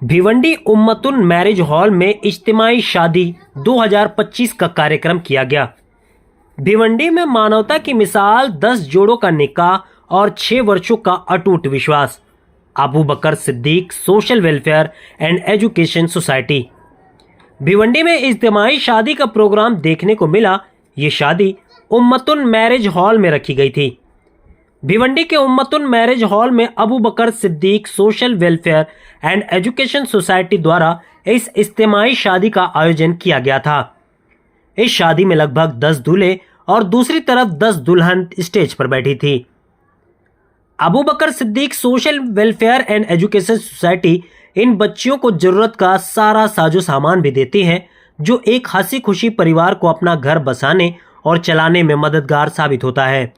Bhiwandi उम्मतुन marriage hall में इज्तिमाई शादी 2025 का कार्यक्रम किया गया। भिवंडी में मानवता की मिसाल 10 जोड़ों का निकाह और 6 वर्षों का अटूट विश्वास। Abu Bakr Siddique social welfare and education society. Bhiwandi में इज्तिमाई शादी का प्रोग्राम देखने को मिला। ये शादी उम्मतुन मैरिज हॉल में रखी गई थी। भिवंडी के उम्मतुन मैरिज हॉल में Abu Bakr Siddique social welfare and education society द्वारा इस इज्तिमाई शादी का आयोजन किया गया था। इस शादी में लगभग 10 दूल्हे और दूसरी तरफ 10 दुल्हन स्टेज पर बैठी थी। Abu Bakr Siddique social welfare and education society इन बच्चियों को जरूरत का सारा साजो सामान भी देती है, जो एक हंसी खुशी परिवार को अपना घर बसाने और चलाने में मददगार साबित होता है,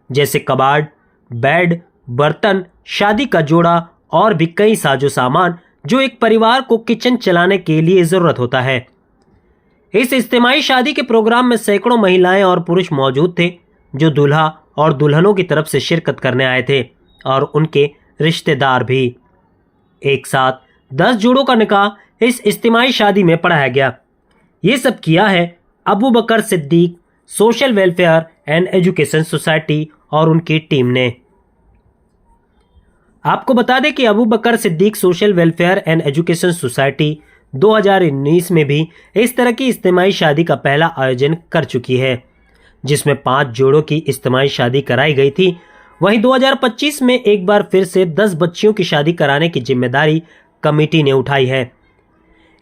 जैसे कबाड़, बेड, बर्तन, शादी का जोड़ा और भी कई साजो सामान जो एक परिवार को किचन चलाने के लिए जरूरत होता है। इस इज्तिमाई शादी के प्रोग्राम में सैकड़ों महिलाएं और पुरुष मौजूद थे, जो दूल्हा और दुल्हनों की तरफ से शिरकत करने आए थे और उनके रिश्तेदार भी। एक साथ 10 जोड़ों का निकाह इस इज्तिमाई शादी में पढ़ाया गया। ये सब किया है Abu Bakr Siddique social welfare and education society और उनकी टीम ने। आपको बता दें कि Abu Bakr Siddique social welfare and education society 2019 में भी इस तरह की इज्तिमाई शादी का पहला आयोजन कर चुकी है, जिसमें 5 जोड़ों की इज्तिमाई शादी कराई गई थी। वहीं 2025 में एक बार फिर से 10 बच्चियों की शादी कराने की जिम्मेदारी कमेटी ने उठाई है।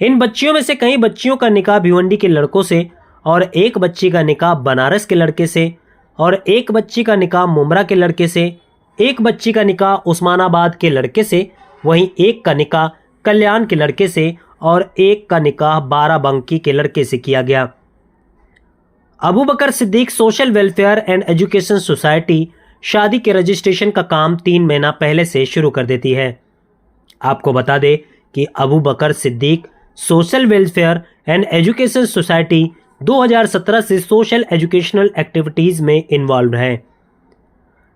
इन बच्चियों में से कई बच्चियों का निकाह भिवंडी के लड़कों से और एक बच्ची का निकाह बनारस के लड़के से और एक बच्ची का निकाह मुमरा के लड़के से, एक बच्ची का निकाह उस्मानाबाद के लड़के से, वहीं एक का निकाह कल्याण के लड़के से और एक का निकाह बाराबंकी के लड़के से किया गया। Abu Bakr Siddique social welfare and education society शादी के रजिस्ट्रेशन का काम 3 महीना पहले से शुरू कर देती है। आपको बता दें कि Abu Bakr Siddique social welfare and education society 2017 से सोशल एजुकेशनल एक्टिविटीज में इन्वॉल्व है।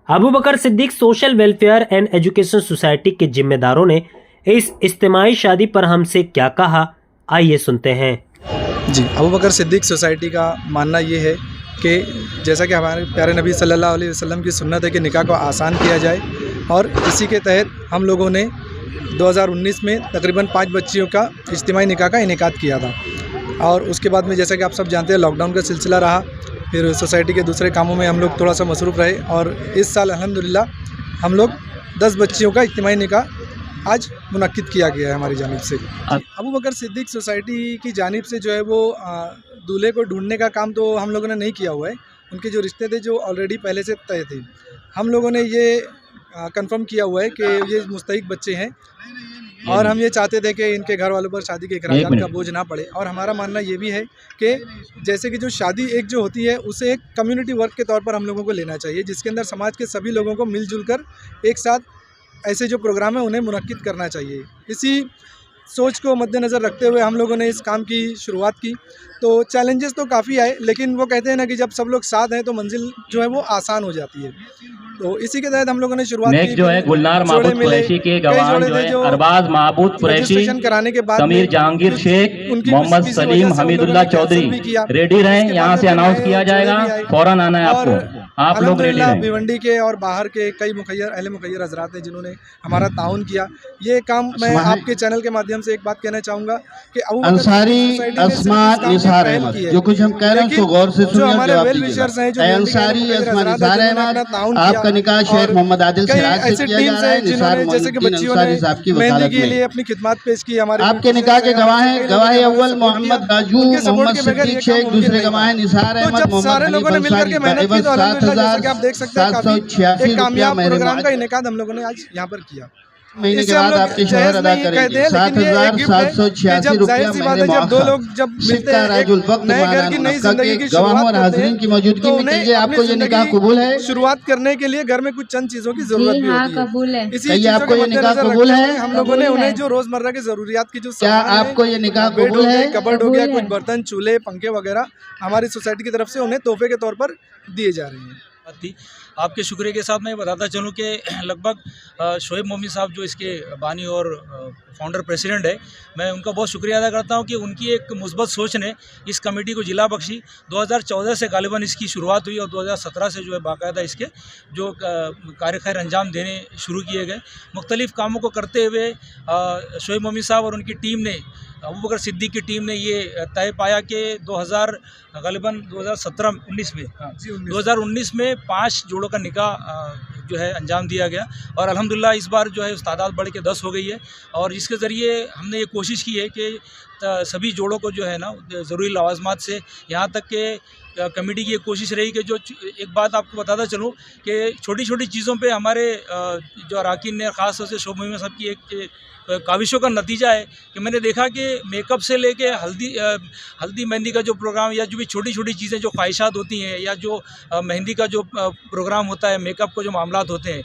Abu Bakr Siddique social welfare and education society के जिम्मेदारों ने इस इज्तिमाई शादी पर हमसे क्या कहा, आइए सुनते हैं। जी, अबू बकर सिद्दीक सोसाइटी का मानना ये है कि जैसा कि हमारे प्यारे नबी सल्लल्लाहु अलैहि वसल्लम की सुन्नत है कि निकाह को आसान किया जाए, और इसी के तहत हम लोगों ने 2019 में तकरीबन 5 बच्चियों का इज्तिमाई निकाह का इनेकाद किया था। और उसके बाद में जैसा कि आप सब जानते हैं लॉकडाउन का सिलसिला रहा, फिर सोसाइटी के दूसरे कामों में हम लोग थोड़ा सा मसरूफ़ रहे, और इस साल अल्हम्दुलिल्लाह हम लोग 10 बच्चियों का इज्तिमाई निकाह आज मुनक्किद किया गया है हमारी जानिब से। अबू बकर सिद्दीक सोसाइटी की जानिब से जो है वो दूल्हे को ढूंढने का काम तो हम लोगों ने नहीं किया हुआ है। उनके जो रिश्ते थे जो ऑलरेडी पहले से तय थे, हम लोगों ने ये कंफर्म किया हुआ है कि ये मुस्तहिक बच्चे हैं, और हम ये चाहते थे कि इनके घर वालों पर शादी के अखराजात का बोझ ना पड़े। और हमारा मानना ये भी है कि जैसे कि जो शादी एक जो होती है उसे एक कम्युनिटी वर्क के तौर पर हम लोगों को लेना चाहिए, जिसके अंदर समाज के सभी लोगों को मिलजुल कर एक साथ ऐसे जो प्रोग्राम है उन्हें मुनक्किद करना चाहिए। इसी सोच को मद्देनज़र रखते हुए हम लोगों ने इस काम की शुरुआत की। तो चैलेंजेस तो काफ़ी आए, लेकिन वो कहते हैं ना कि जब सब लोग साथ हैं तो मंजिल जो है वो आसान हो जाती है। तो इसी के तहत हम लोगों ने शुरुआत की। जो है गुलनार महबूब कुरैशी के गवाह जो है अरबाज महबूब कुरैशी, कराने के बाद समीर जहांगीर शेख, मोहम्मद सलीम हमीदुल्लाह चौधरी रेडी रहें। यहाँ से अनाउंस किया जाएगा, फौरन आना है आपको, आप लोग रेडी रहें। भिवंडी के और बाहर के कई अहले मुखय्यर हजरात हैं जिन्होंने हमारा ताउन किया। ये काम मैं आपके चैनल के माध्यम से एक बात कहना चाहूँगा कि अंसारी अस्मात निसार अहमद, जो कुछ हम कह रहे हैं उसको गौर से सुनिए, हमारे वेल विशर्स हैं जो अंसारी अस्मात निसार अहमद, आपका निकाह शेख मोहम्मद आदिल सिराज से किया जा रहा है। निसार जैसे कि बच्चियों ने मेहंदी के लिए अपनी खिदमत पेश की। हमारे आपके निकाह के गवाह हैं, गवाह अव्वल मोहम्मद राजू, मोहम्मद सिद्दीक शेख, दूसरे गवाह हैं निसार अहमद, सारे लोगों ने मिलकर के मेहनत की। तो अल्हम्दुलिल्लाह जैसा कि आप देख सकते हैं काफी एक कामयाब प्रोग्राम का इनेकाद हम लोगों ने आज यहाँ पर किया। महीने के बाद आपके शोहर अदा करेंगे 7,786 रुपया महीने जब दो लोग जब मिलते हैं नए घर की नई जिंदगी की गवाहों और हाज़रीन की मौजूदगी में कीजिए। आपको ये निकाह कबूल है? शुरुआत करने के लिए घर में कुछ चंद चीजों की जरूरत भी होती है। कबूल है? इसी आपको ये निकाह कबूल है? हम लोगों ने उन्हें जो रोजमर्रा की जरूरियात की जो क्या आपको ये निकाह कबूल है? कबर्ड हो गया, कुछ बर्तन, चूल्हे, पंखे वगैरह हमारी सोसाइटी की तरफ से उन्हें तोहफे के तौर पर दिए जा रहे हैं। आपके शुक्रिया के साथ मैं बताता चलूँ कि लगभग शोएब मोमी साहब जो इसके बानी और फाउंडर प्रेसिडेंट है, मैं उनका बहुत शुक्रिया अदा करता हूं कि उनकी एक मुस्बत सोच ने इस कमेटी को जिला बख्शी। 2014 से गालिबन इसकी शुरुआत हुई और 2017 से जो है बाकायदा इसके जो कार्य खैर अंजाम देने शुरू किए गए। मुख्तलिफ़ कामों को करते हुए शोएब मोमी साहब और उनकी टीम ने, अबू बकर सिद्दीक की टीम ने ये तय पाया कि 2019 में 5 जोड़ों का निकाह जो है अंजाम दिया गया और अल्हम्दुलिल्लाह इस बार जो है उस तादाद बढ़ के 10 हो गई है। और इसके ज़रिए हमने ये कोशिश की है कि सभी जोड़ों को जो है ना ज़रूरी लवाज़मात से, यहाँ तक कि कमेटी की ये कोशिश रही कि जो एक बात आपको बताता चलूँ कि छोटी छोटी चीज़ों पे हमारे जो अरकान ने, ख़ास तौर से शोएब मोमी साहब की एक काविशों का नतीजा है कि मैंने देखा कि मेकअप से लेके हल्दी मेहंदी का जो प्रोग्राम या जो भी छोटी छोटी चीज़ें जो ख्वाहिशात होती हैं या जो मेहंदी का जो प्रोग्राम होता है, मेकअप के जो मामलात होते हैं,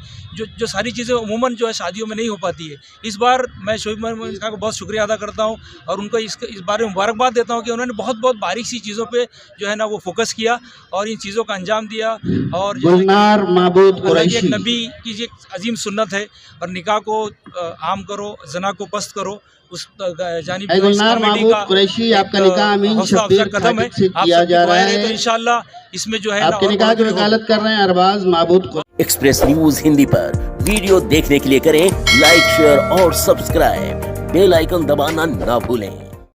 जो सारी चीज़ें उमूमन जो है शादियों में नहीं हो पाती है। इस बार मैं शोएब मोमी साहब को बहुत शुक्रिया अदा करता हूँ और उनको इस बारे में मुबारकबाद देता हूँ कि उन्होंने बहुत बारीक सी चीज़ों पे जो है ना वो फोकस किया और इन चीज़ों का अंजाम दिया। और गुलनार महबूब कुरैशी, नबी की ये अजीम सुन्नत है और निकाह को आम करो, जना को पस्त करो, उस जानिब गुलनार महबूब कुरैशी आपका निकाह अमीन शब्बीर कदम है, से किया जा रहा है। तो इंशाल्लाह इसमें जो है आपके निकाह की वकालत कर रहे हैं अरबाज महबूब। एक्सप्रेस न्यूज हिंदी पर वीडियो देखने के लिए करें लाइक, शेयर और सब्सक्राइब। बेल आइकन दबाना ना भूलें।